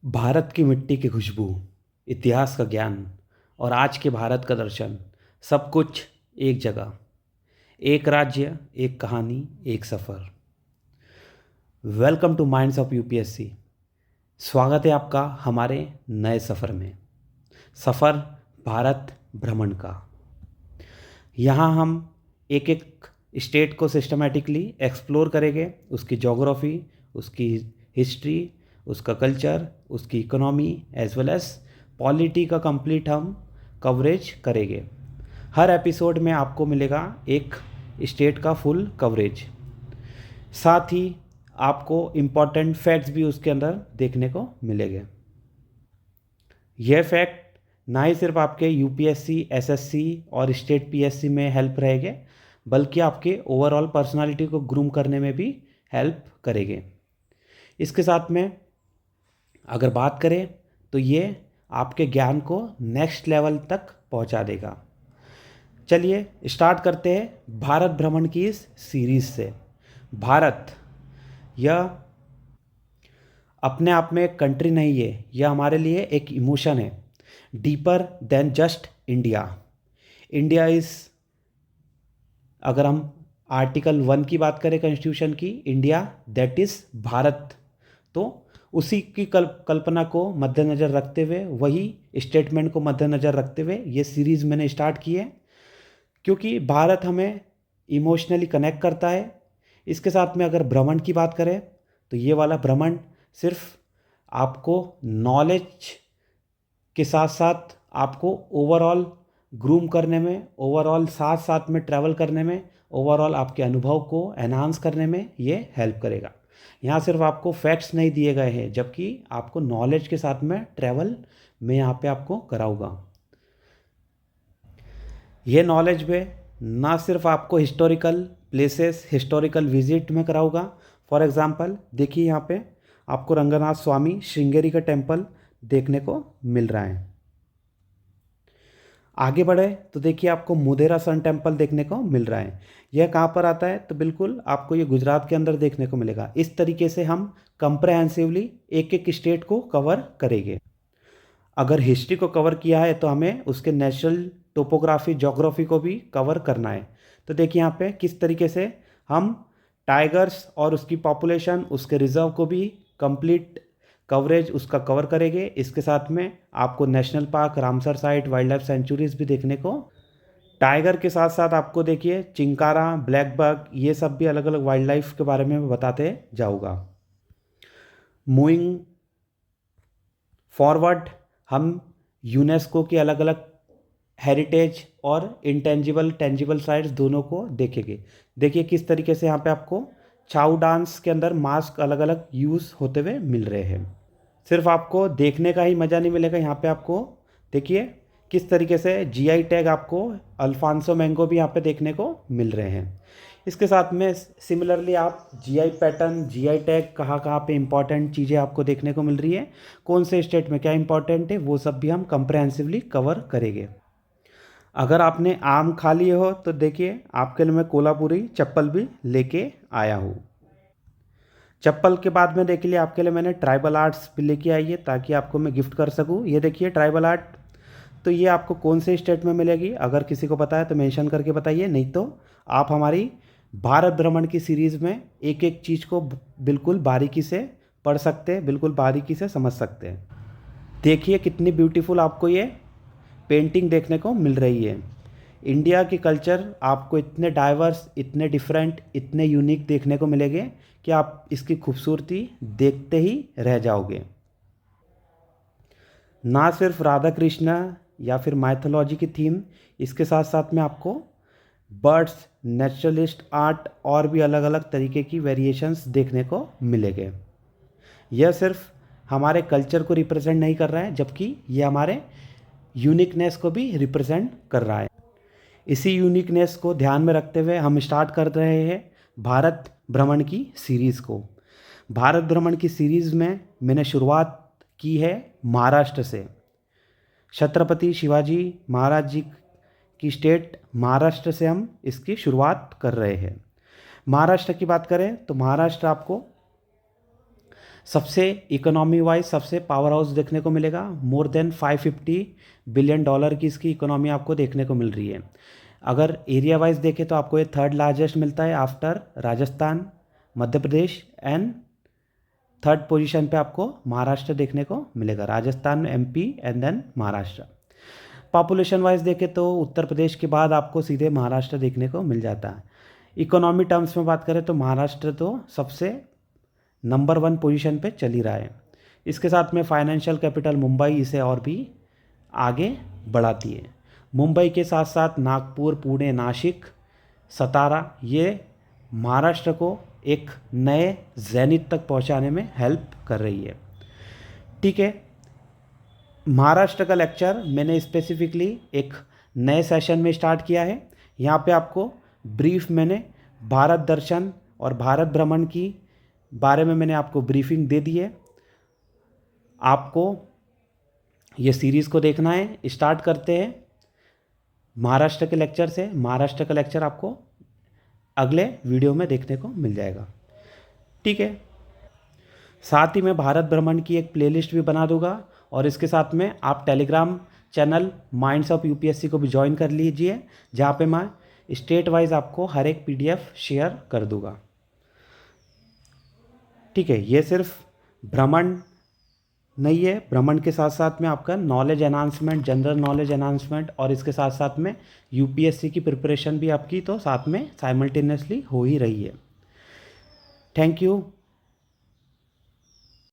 भारत की मिट्टी की खुशबू, इतिहास का ज्ञान और आज के भारत का दर्शन, सब कुछ एक जगह। एक राज्य, एक कहानी, एक सफ़र। Welcome to minds of UPSC. स्वागत है आपका हमारे नए सफ़र में। सफ़र भारत भ्रमण का। यहाँ हम एक एक स्टेट को सिस्टमेटिकली एक्सप्लोर करेंगे, उसकी जोग्राफ़ी, उसकी हिस्ट्री, उसका कल्चर, उसकी economy as well as polity का कंप्लीट हम कवरेज करेंगे। हर एपिसोड में आपको मिलेगा एक स्टेट का फुल कवरेज, साथ ही आपको इम्पॉर्टेंट फैक्ट्स भी उसके अंदर देखने को मिलेंगे। यह फैक्ट ना ही सिर्फ आपके यूपीएससी, एसएससी और स्टेट पीएससी में हेल्प रहेंगे, बल्कि आपके ओवरऑल पर्सनालिटी को ग्रूम करने में भी हेल्प करेंगे। इसके साथ में अगर बात करें तो ये आपके ज्ञान को नेक्स्ट लेवल तक पहुंचा देगा। चलिए स्टार्ट करते हैं भारत भ्रमण की इस सीरीज़ से। भारत यह अपने आप में एक कंट्री नहीं है, यह हमारे लिए एक इमोशन है, deeper than just India. India is, अगर हम आर्टिकल 1 की बात करें कॉन्स्टिट्यूशन की, इंडिया दैट इज़ भारत, तो उसी की कल्पना को मद्देनज़र रखते हुए, वही स्टेटमेंट को मद्देनज़र रखते हुए ये सीरीज़ मैंने स्टार्ट की है, क्योंकि भारत हमें इमोशनली कनेक्ट करता है। इसके साथ में अगर भ्रमण की बात करें तो ये वाला भ्रमण सिर्फ आपको नॉलेज के साथ साथ आपको ओवरऑल ग्रूम करने में, ओवरऑल साथ साथ में ट्रैवल करने में, ओवरऑल आपके अनुभव को एनहांस करने में ये हेल्प करेगा। यहाँ सिर्फ आपको फैक्ट्स नहीं दिए गए हैं, जबकि आपको नॉलेज के साथ में ट्रैवल मैं यहाँ पे आपको कराऊंगा। ये नॉलेज में ना सिर्फ आपको हिस्टोरिकल प्लेसेस, हिस्टोरिकल विजिट में कराऊंगा। फॉर एग्जांपल देखिए, यहाँ पे आपको रंगनाथ स्वामी श्रृंगेरी का टेम्पल देखने को मिल रहा है। आगे बढ़े तो देखिए आपको मोढेरा सन टेम्पल देखने को मिल रहा है। यह कहाँ पर आता है? तो बिल्कुल आपको ये गुजरात के अंदर देखने को मिलेगा। इस तरीके से हम कंप्रहेंसिवली एक एक स्टेट को कवर करेंगे। अगर हिस्ट्री को कवर किया है तो हमें उसके नेचुरल टोपोग्राफी, जोग्राफी को भी कवर करना है। तो देखिए यहाँ पे किस तरीके से हम टाइगर्स और उसकी पॉपुलेशन, उसके रिजर्व को भी कंप्लीट कवरेज उसका कवर करेंगे। इसके साथ में आपको national park, Ramsar site, wild life sanctuaries भी देखने को, टाइगर के साथ साथ आपको देखिए चिंकारा, ब्लैक बग, ये सब भी अलग अलग वाइल्ड लाइफ के बारे में बताते जाऊँगा। मूविंग फॉरवर्ड हम यूनेस्को की अलग अलग हेरिटेज और इंटेंजिबल टेंजिबल साइट्स दोनों को देखेंगे। देखिए किस तरीके से यहाँ पे आपको छाऊ डांस के अंदर मास्क अलग अलग यूज़ होते हुए मिल रहे हैं। सिर्फ आपको देखने का ही मज़ा नहीं मिलेगा, यहाँ पे आपको देखिए किस तरीके से जीआई टैग आपको अल्फांसो मैंगो भी यहाँ पे देखने को मिल रहे हैं। इसके साथ में सिमिलरली आप जीआई पैटर्न, जीआई टैग कहाँ कहाँ पे इंपॉर्टेंट चीज़ें आपको देखने को मिल रही है, कौन से स्टेट में क्या इंपॉर्टेंट है, वो सब भी हम कंप्रहेंसिवली कवर करेंगे। अगर आपने आम खा लिए हो तो देखिए आपके लिए मैं कोल्हापुरी चप्पल भी लेके आया हूँ। चप्पल के बाद में देख लिए आपके लिए मैंने ट्राइबल आर्ट्स भी लेके आई है, ताकि आपको मैं गिफ्ट कर सकूँ। ये देखिए ट्राइबल आर्ट, तो ये आपको कौन से स्टेट में मिलेगी? अगर किसी को पता है तो मेंशन करके बताइए, नहीं तो आप हमारी भारत भ्रमण की सीरीज़ में एक एक चीज़ को बिल्कुल बारीकी से पढ़ सकते हैं, बिल्कुल बारीकी से समझ सकते हैं। देखिए कितनी ब्यूटीफुल आपको ये पेंटिंग देखने को मिल रही है। इंडिया की कल्चर आपको इतने डाइवर्स, इतने डिफरेंट, इतने यूनिक देखने को मिलेंगे कि आप इसकी खूबसूरती देखते ही रह जाओगे। ना सिर्फ राधा कृष्णा या फिर माइथोलॉजी की थीम, इसके साथ साथ में आपको बर्ड्स, नेचुरलिस्ट आर्ट और भी अलग अलग तरीके की वेरिएशंस देखने को मिलेंगे। यह सिर्फ हमारे कल्चर को रिप्रेजेंट नहीं कर रहा है, जबकि यह हमारे यूनिकनेस को भी रिप्रेजेंट कर रहा है। इसी यूनिकनेस को ध्यान में रखते हुए हम स्टार्ट कर रहे हैं भारत भ्रमण की सीरीज़ को। भारत भ्रमण की सीरीज़ में मैंने शुरुआत की है महाराष्ट्र से। छत्रपति शिवाजी महाराज जी की स्टेट महाराष्ट्र से हम इसकी शुरुआत कर रहे हैं। महाराष्ट्र की बात करें तो महाराष्ट्र आपको सबसे इकोनॉमी वाइज सबसे पावर हाउस देखने को मिलेगा। मोर देन 550 बिलियन डॉलर की इसकी इकोनॉमी आपको देखने को मिल रही है। अगर एरिया वाइज देखें तो आपको ये थर्ड लार्जेस्ट मिलता है after Rajasthan, Madhya Pradesh and third position पे आपको महाराष्ट्र देखने को मिलेगा। Rajasthan, MP and then Maharashtra. Population wise देखें तो उत्तर प्रदेश के बाद आपको सीधे महाराष्ट्र देखने को मिल जाता है। इकोनॉमी टर्म्स में बात करें तो महाराष्ट्र तो सबसे नंबर 1 पोजीशन पे चल ही रहा है। इसके साथ में फाइनेंशियल कैपिटल मुंबई इसे और भी आगे बढ़ाती है। मुंबई के साथ साथ नागपुर, पुणे, नासिक, सतारा ये महाराष्ट्र को एक नए ज़ेनिथ तक पहुंचाने में हेल्प कर रही है। ठीक है, महाराष्ट्र का लेक्चर मैंने स्पेसिफिकली एक नए सेशन में स्टार्ट किया है। यहाँ पे आपको ब्रीफ मैंने भारत दर्शन और भारत भ्रमण की बारे में मैंने आपको ब्रीफिंग दे दी है। आपको ये सीरीज़ को देखना है। स्टार्ट करते हैं महाराष्ट्र के लेक्चर से। महाराष्ट्र का लेक्चर आपको अगले वीडियो में देखने को मिल जाएगा। ठीक है, साथ ही मैं भारत भ्रमण की एक प्लेलिस्ट भी बना दूंगा और इसके साथ में आप Telegram channel minds of UPSC को भी ज्वाइन कर लीजिए, जहाँ पे मैं स्टेट वाइज आपको हर एक पीडीएफ शेयर कर दूंगा। ठीक है, ये सिर्फ भ्रमण नहीं है, भ्रमण के साथ साथ में आपका knowledge enhancement, general knowledge enhancement और इसके साथ साथ में यूपीएससी की प्रिपरेशन भी आपकी तो साथ में साइमल्टेनियसली हो ही रही है। Thank you.